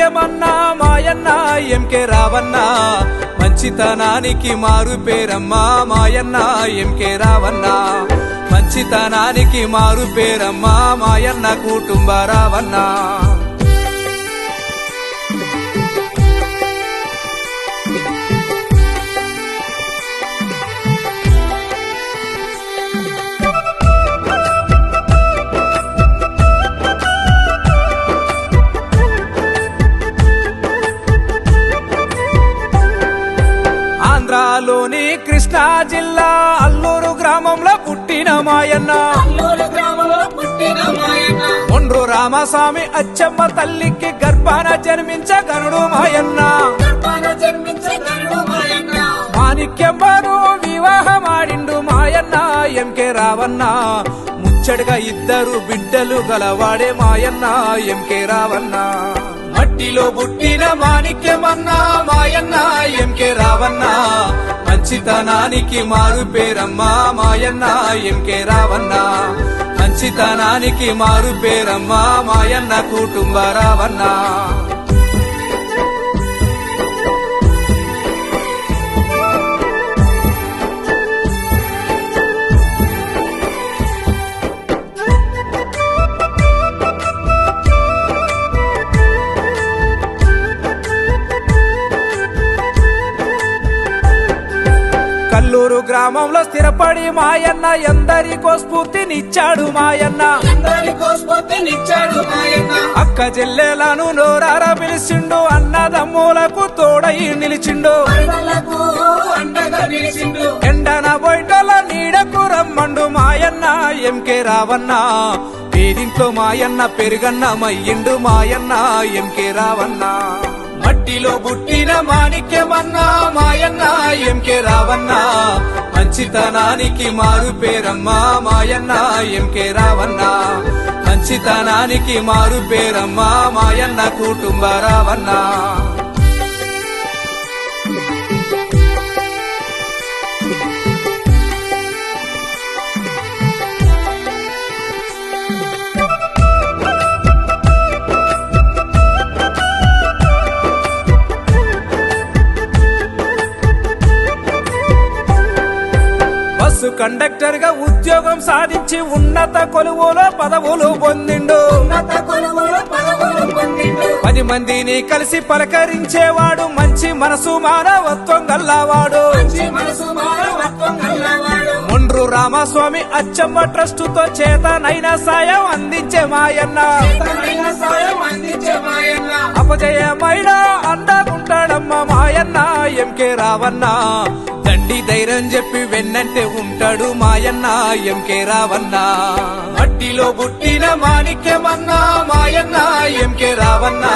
మాణిక్యమన్నా మాయన్న ఎంకే రావన్న మంచితనానికి మారు పేరమ్మా మాయన్న ఎంకే రావన్న మంచితనానికి మారు పేరమ్మా మాయన్న కుటుంబ రావన్న ఆంధ్రాలోని కృష్ణా జిల్లా అల్లూరు గ్రామంలో పుట్టిన మాయన్న మొండ్రు రామస్వామి అచ్చమ్మ తల్లికి గర్భాన జన్మించ గనుడు మాయన్న మాణిక్యమ్మను వివాహమాడిండు మాయన్న ఎంకే రావన్న ముచ్చటగా ఇద్దరు బిడ్డలు గలవాడే మాయన్న ఎంకే రావన్న మట్టిలో పుట్టిన మాణిక్యమన్నా మాయన్న ఎంకే రావన్న మంచితనానికి మారు పేరమ్మా మాయన్న ఎంకే రావన్న మంచితనానికి మారు పేరమ్మా మాయన్న కుటుంబ రావన్న కల్లూరు గ్రామంలో స్థిరపడి మాయన్న ఎందరికో స్ఫూర్తినిచ్చాడు మాయన్న అక్క చెల్లెలను నోరారా పిలిచిండు అన్నదమ్ములకు తోడై నిలిచిండు ఎండన బొయ్టల నీడకు రమ్మండు మాయన్న ఎంకే రావన్న పేరింట్లో మాయన్న పెరుగన్న మయ్యిండు మాయన్న ఎంకే రావన్న మట్టిలో పుట్టిన మాణిక్యమన్నా మాయన్న ఎంకే రావన్న మంచితనానికి మారు పేరమ్మా మాయన్న ఎంకే రావన్న మంచితనానికి మారు పేరమ్మా మాయన్న కుటుంబ రావన్న కండక్టర్ గా ఉద్యోగం సాధించి ఉన్నత కొలువులో పదవులు పొందిండు 10 మందిని కలిసి పలకరించేవాడు మంచి మనసు మానవత్వం గల్లవాడు మొండ్రు రామస్వామి అచ్చమ్మ ట్రస్ట్ తో చేతనైన సాయం అందించే మాయన్న అపజయమైన అండగుంటాడమ్మ మాయన్న ఎంకే రావన్న దండి ధైర్యం చెప్పి వెన్నంటే ఉంటాడు మాయన్న ఎంకే రావన్న మట్టిలో పుట్టిన మాణిక్యమన్నా మాయన్న ఎంకే రావన్న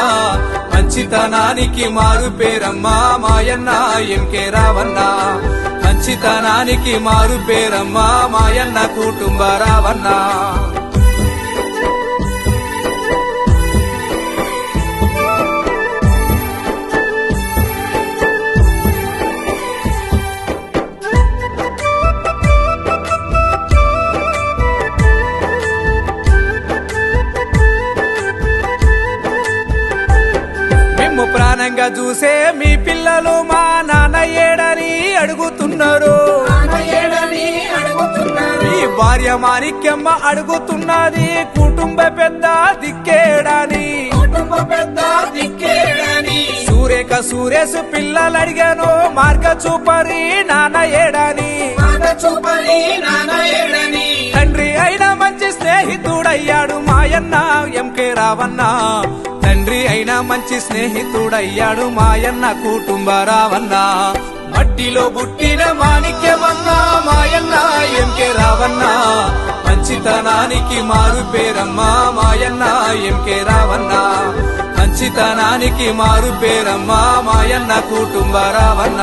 మంచితనానికి మారు పేరమ్మా మాయన్న ఎంకే రావన్న మంచితనానికి మారు పేరమ్మా మాయన్న కుటుంబ రావన్న ప్రాణంగా చూసే మీ పిల్లలు మా నాన్న ఏడని అడుగుతున్నారు మీ భార్య మాణిక్యమ్మ అడుగుతున్నది కుటుంబ పెద్ద దిక్కేడని సూరేఖ సురేష్ పిల్లలు అడిగాను మార్గ చూపరి నాన్న ఏడని తండ్రి అయినా మంచి స్నేహితుడయ్యాడు మాయన్న ఎంకే రావన్న తండ్రి అయినా మంచి స్నేహితుడయ్యాడు మాయన్న కుటుంబ రావన్న మట్టిలో పుట్టిన మాణిక్యమన్నా మాయన్న ఎంకే రావన్న మంచితనానికి మారు పేరమ్మా మాయన్న ఎంకే రావన్న మంచితనానికి మారు పేరమ్మా మాయన్న కుటుంబ రావన్న